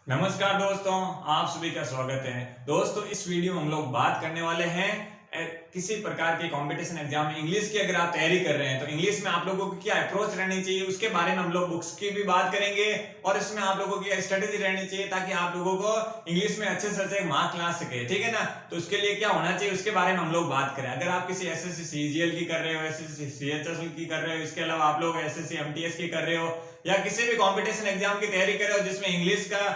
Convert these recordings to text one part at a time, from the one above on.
नमस्कार दोस्तों, आप सभी का स्वागत है। दोस्तों, इस वीडियो में हम लोग बात करने वाले हैं किसी प्रकार के कंपटीशन एग्जाम में इंग्लिश की अगर आप तैयारी कर रहे हैं तो इंग्लिश में आप लोगों को क्या अप्रोच रहनी चाहिए, उसके बारे में हम लोग बुक्स की भी बात करेंगे और इसमें आप लोगों की स्ट्रेटेजी रहनी चाहिए ताकि आप लोगों को इंग्लिश में अच्छे से अच्छे मार्क ला सके। ठीक है ना। तो उसके लिए क्या होना चाहिए उसके बारे में हम लोग बात करें। अगर आप किसी एसएससी सीजीएल की कर रहे हो, एसएससी सीएचएसएल की कर रहे हो, इसके अलावा आप लोग एसएससी एमटीएस की कर रहे हो या किसी भी कॉम्पिटिशन एग्जाम की तैयारी कर रहे हो जिसमें इंग्लिश का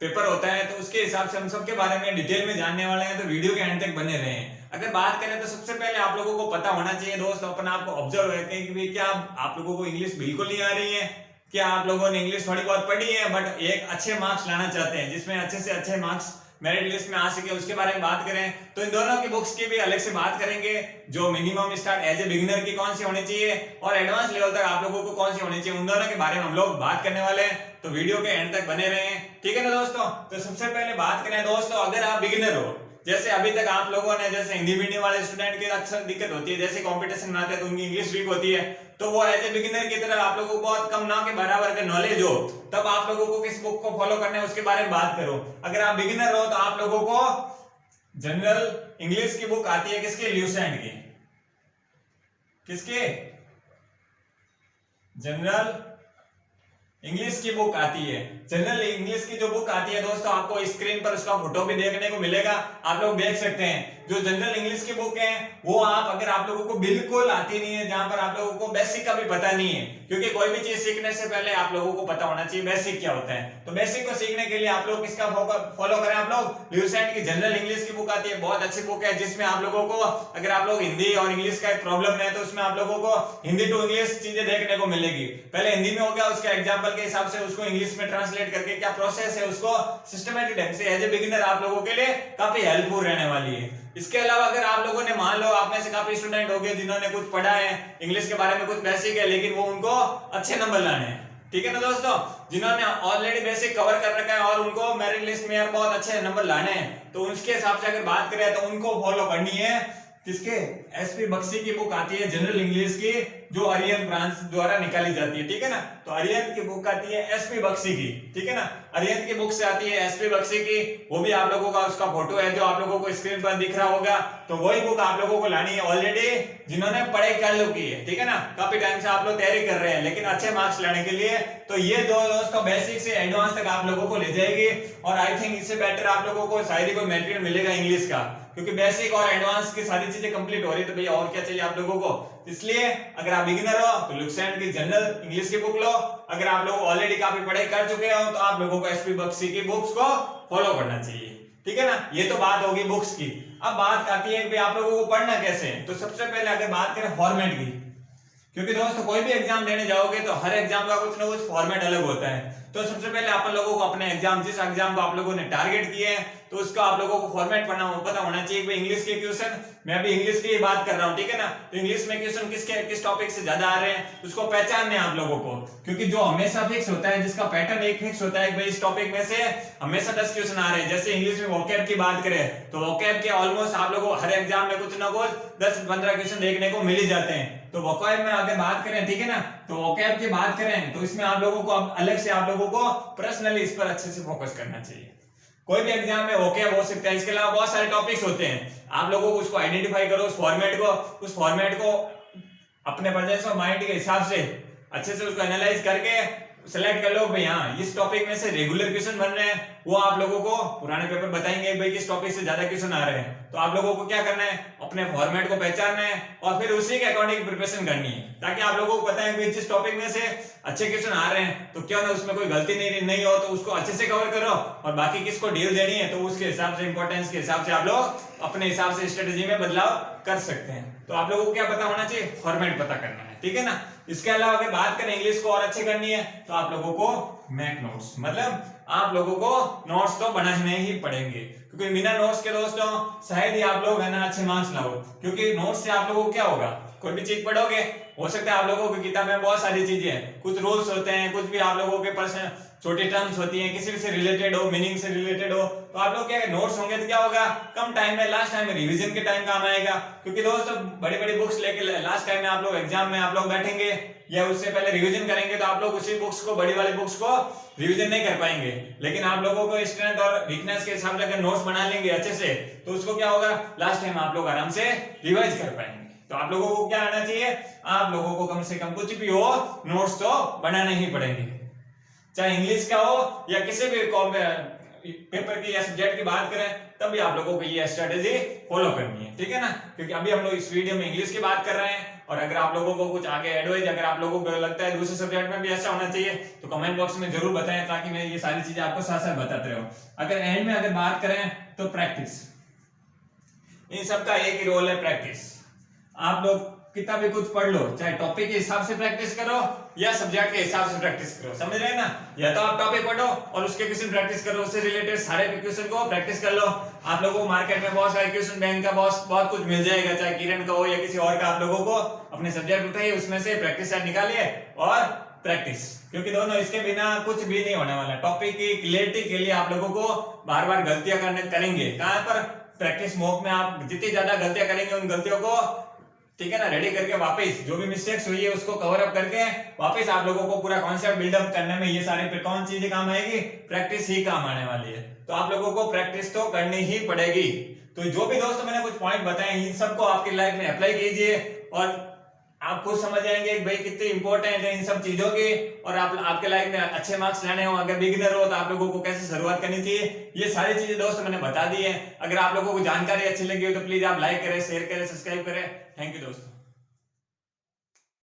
पेपर होता है, तो उसके हिसाब से हम सबके बारे में डिटेल में जानने वाले हैं। तो वीडियो के एंड तक बने रहें। अगर बात करें तो सबसे पहले आप लोगों को पता होना चाहिए दोस्त, अपना आपको ऑब्जर्व रखते हैं कि क्या आप लोगों को इंग्लिश बिल्कुल नहीं आ रही है, क्या आप लोगों ने इंग्लिश थोड़ी बहुत पढ़ी है बट एक अच्छे मार्क्स लाना चाहते हैं जिसमें अच्छे से अच्छे मार्क्स मेरिट लिस्ट में आ सके, उसके बारे में बात करें। तो इन दोनों की बुक्स की भी अलग से बात करेंगे। जो minimum start as a beginner की कौन सी होनी चाहिए और एडवांस लेवल तक आप लोगों को कौन सी होनी चाहिए, उन दोनों के बारे में हम लोग बात करने वाले हैं। तो वीडियो के एंड तक बने रहें। ठीक है ना दोस्तों। तो सबसे पहले बात करें दोस्तों, अगर आप बिगिनर हो, जैसे अभी तक आप लोगों ने जैसे हिंदी मीडियम वाले स्टूडेंट की अक्सर दिक्कत होती है, जैसे कंपटीशन में आते हैं तो उनकी इंग्लिश वीक होती है, तो वो एज ए बिगिनर की तरह आप लोगों को बहुत कम ना के बराबर का नॉलेज हो, तब आप लोगों को किस बुक को फॉलो करना है उसके बारे में बात करो। अगर आप बिगिनर हो तो आप लोगों को जनरल इंग्लिश की बुक आती है किसके, ल्यूसेंट की। किसके? जनरल इंग्लिश की बुक आती है। जनरल इंग्लिश की जो बुक आती है दोस्तों, आपको स्क्रीन पर उसका फोटो भी देखने को मिलेगा, आप लोग देख सकते हैं। जो जनरल इंग्लिश की बुक है वो आप अगर आप लोगों को बिल्कुल आती नहीं है, जहां पर आप लोगों को बेसिक का भी पता नहीं है, क्योंकि कोई भी चीज सीखने से पहले आप लोगों को पता होना चाहिए बेसिक क्या होता है। तो बेसिक को सीखने के लिए आप लोग किसका फॉलो करें, आप लोग ल्यूसेंट की जनरल इंग्लिश की बुक आती है, बहुत अच्छी बुक है जिसमें आप लोगों को अगर आप लोग हिंदी और इंग्लिश का एक प्रॉब्लम है तो उसमें आप लोगों को हिंदी टू इंग्लिश चीजें देखने को मिलेगी। पहले हिंदी में हो गया, उसके एग्जाम्पल के हिसाब से उसको इंग्लिश में ट्रांसलेट करके क्या प्रोसेस है उसको सिस्टमैटिक ढंग से एज ए बिगिनर आप लोगों के लिए काफी हेल्पफुल रहने वाली है। इसके अलावा अगर आप लोगों ने मान लो आप में से काफी स्टूडेंट हो गए जिन्होंने कुछ पढ़ा है इंग्लिश के बारे में, कुछ बेसिक है, लेकिन वो उनको अच्छे नंबर लाने हैं। ठीक है ना दोस्तों। जिन्होंने ऑलरेडी बेसिक कवर कर रखा है और उनको मेरिट लिस्ट में बहुत अच्छे नंबर लाने हैं, तो उसके हिसाब से अगर बात करें तो उनको फॉलो करनी है किसके, एसपी बख्शी की बुक आती है जनरल इंग्लिश की, जो आर्यन ब्रांच द्वारा निकाली जाती है। ठीक है ना। तो आर्यन की बुक आती है एसपी बख्शी की। ठीक है ना। आर्यन की बुक से आती है एसपी बख्शी की, वो भी आप लोगों का उसका फोटो है जो आप लोगों को स्क्रीन पर दिख रहा होगा। तो वही बुक आप लोगों को लानी है ऑलरेडी जिन्होंने पढ़ाई कर लो की है। ठीक है ना। काफी टाइम से आप लोग तैयारी कर रहे हैं लेकिन अच्छे मार्क्स लाने के लिए, तो ये दो दोस्तों बेसिक से एडवांस तक आप लोगों को ले जाएगी। और आई थिंक इससे बेटर आप लोगों को शायद ही कोई मटेरियल मिलेगा इंग्लिश का, क्योंकि बेसिक और एडवांस की सारी चीजें कंप्लीट हो रही है। तो भैया और क्या चाहिए आप लोगों को। इसलिए अगर आप बिगिनर हो तो ल्यूसेंट की जनरल इंग्लिश की बुक लो। अगर आप लोग ऑलरेडी काफी पढ़ाई कर चुके हो तो आप लोगों को एसपी बख्शी की बुक्स को फॉलो करना चाहिए। ठीक है ना। ये तो बात होगी बुक्स की। अब बात आती है कि आप लोगों को पढ़ना कैसे है। तो सबसे पहले अगर बात करें फॉर्मेट की, क्योंकि दोस्तों कोई भी एग्जाम देने जाओगे तो हर एग्जाम का कुछ ना कुछ फॉर्मेट अलग होता है। तो सबसे पहले आप लोगों को अपने एग्जाम, जिस एग्जाम को आप लोगों ने टारगेट किए हैं, तो उसका आप लोगों को फॉर्मेट पता होना चाहिए कि इंग्लिश के क्वेश्चन, मैं अभी इंग्लिश की बात कर रहा हूं। ठीक है ना। तो इंग्लिश में क्वेश्चन किस टॉपिक से ज्यादा आ रहे हैं उसको पहचानने आप लोगों को, क्योंकि जो हमेशा फिक्स होता है, जिसका पैटर्न एक फिक्स होता है कि भाई इस टॉपिक में से हमेशा 10 क्वेश्चन आ रहे हैं। जैसे इंग्लिश में वोकैब की बात करें तो वोकैब के ऑलमोस्ट आप लोगों को हर एग्जाम में कुछ ना कुछ 10-15 क्वेश्चन देखने को मिल ही जाते हैं। तो वोकैब में अगर बात करें, ठीक है ना, तो वोकैब की बात करें तो इसमें आप लोगों को अलग से आप लोगों को पर्सनली इस पर अच्छे से फोकस करना चाहिए। कोई भी एग्जाम में वोकैब हो सकता है, इसके अलावा बहुत सारे टॉपिक्स होते हैं। आप लोगों को उसको आइडेंटिफाई करो, उस फॉर्मेट को अपने प्रेजेंस ऑफ माइंड के हिसाब से अच्छे से उसको एनालाइज करके सेलेक्ट कर लो भाई हाँ इस टॉपिक में से रेगुलर क्वेश्चन बन रहे हैं। वो आप लोगों को पुराने पेपर बताएंगे भाई किस टॉपिक से ज्यादा क्वेश्चन आ रहे हैं। तो आप लोगों को क्या करना है, अपने फॉर्मेट को पहचानना है और फिर उसी के अकॉर्डिंग प्रिपरेशन करनी है, ताकि आप लोगों को पता है कि जिस टॉपिक में से अच्छे क्वेश्चन आ रहे हैं तो क्यों ना उसमें कोई गलती नहीं हो तो उसको अच्छे से कवर करो, और बाकी किसको डील देनी है तो उसके हिसाब से, इंपॉर्टेंस के हिसाब से आप लोग अपने हिसाब से स्ट्रेटेजी में बदलाव कर सकते हैं। तो आप लोगों को क्या पता होना चाहिए, फॉर्मेट पता करना है। ठीक है ना। इसके अलावा अगर बात करें इंग्लिश को और अच्छी करनी है तो आप लोगों को मेक नोट्स, मतलब आप लोगों को नोट्स तो बनाने ही पड़ेंगे, क्योंकि बिना नोट्स के दोस्तों शायद ही आप लोग है ना अच्छे मार्क्स लाओ। क्योंकि नोट्स से आप लोगों को क्या होगा, कोई भी चीज पढ़ोगे, हो सकता है आप लोगों की किताब में बहुत सारी चीजें हैं, कुछ रूल्स होते हैं, कुछ भी आप लोगों के पर्सन छोटी टर्म्स होती हैं, किसी भी से रिलेटेड हो, मीनिंग से रिलेटेड हो, तो आप लोग क्या नोट्स होंगे तो क्या होगा, कम टाइम में लास्ट टाइम में रिवीजन के टाइम काम आएगा। क्योंकि दोस्तों बड़ी बड़ी बुक्स लेके लास्ट टाइम में आप लोग एग्जाम में आप लोग बैठेंगे या उससे पहले रिवीजन करेंगे तो आप लोग उसी बुक्स को, बड़ी वाली बुक्स को रिवीजन नहीं कर पाएंगे। लेकिन आप लोगों को स्ट्रेंथ और वीकनेस के हिसाब से अगर नोट्स बना लेंगे अच्छे से, तो उसको क्या होगा, लास्ट टाइम आप लोग आराम से रिवाइज कर पाएंगे। तो आप लोगों को क्या आना चाहिए, आप लोगों को कम से कम कुछ भी हो नोट्स तो बनाने ही पड़ेंगे, चाहे इंग्लिश का हो या किसी भी पेपर की या सब्जेक्ट की बात करें, तब भी आप लोगों को ये स्ट्रेटेजी फॉलो करनी है, ठीक है ना। क्योंकि अभी हम लोग इस वीडियो में इंग्लिश की बात कर रहे हैं, और अगर आप लोगों को कुछ आगे एडवाइस, अगर आप लोगों को लगता है दूसरे सब्जेक्ट में भी ऐसा होना चाहिए तो कमेंट बॉक्स में जरूर बताएं, ताकि मैं ये सारी चीजें आपको साथ साथ बताते रहूं। अगर एंड में अगर बात करें तो प्रैक्टिस, इन सबका एक ही रोल है, प्रैक्टिस। आप लोग कितना भी कुछ पढ़ लो, चाहे टॉपिक के हिसाब से प्रैक्टिस करो या सब्जेक्ट के हिसाब से प्रैक्टिस करो, समझ रहे हैं ना। या तो आप टॉपिक पढ़ो और उसके क्वेश्चन प्रैक्टिस करो, उससे रिलेटेड सारे क्वेश्चन को प्रैक्टिस कर लो। आप लोगों को मार्केट में बहुत सारे क्वेश्चन बैंक का बहुत कुछ मिल जाएगा, चाहे किरण का हो या किसी और का। आप लोगों को अपने सब्जेक्ट उठाइए, उसमें से प्रैक्टिस सेट निकालिए और प्रैक्टिस, क्योंकि दोनों इसके बिना कुछ भी नहीं होने वाला। टॉपिक की क्लियरिटी के लिए आप लोगों को बार बार गलतियां करेंगे, कहां पर, प्रैक्टिस मॉक में। आप जितनी ज्यादा गलतियां करेंगे उन गलतियों को, ठीक है ना, रेडी करके वापस जो भी मिस्टेक्स हुई है उसको कवर अप करके वापस आप लोगों को पूरा कॉन्सेप्ट बिल्डअप करने में ये सारे कौन चीजें काम आएगी, प्रैक्टिस ही काम आने वाली है। तो आप लोगों को प्रैक्टिस तो करनी ही पड़ेगी। तो जो भी दोस्तों मैंने कुछ पॉइंट बताए, इन सबको आपकी लाइफ में अप्लाई कीजिए और आप खुद समझ जाएंगे कि भाई कितनी इंपॉर्टेंट है इन सब चीजों की। और आप आपके लाइफ में अच्छे मार्क्स लाने हो, अगर बिगिनर हो तो आप लोगों को कैसे शुरुआत करनी चाहिए, ये सारी चीजें दोस्तों मैंने बता दी है। अगर आप लोगों को जानकारी अच्छी लगी हो तो प्लीज आप लाइक करें, शेयर करें, सब्सक्राइब करें। थैंक यू दोस्तों।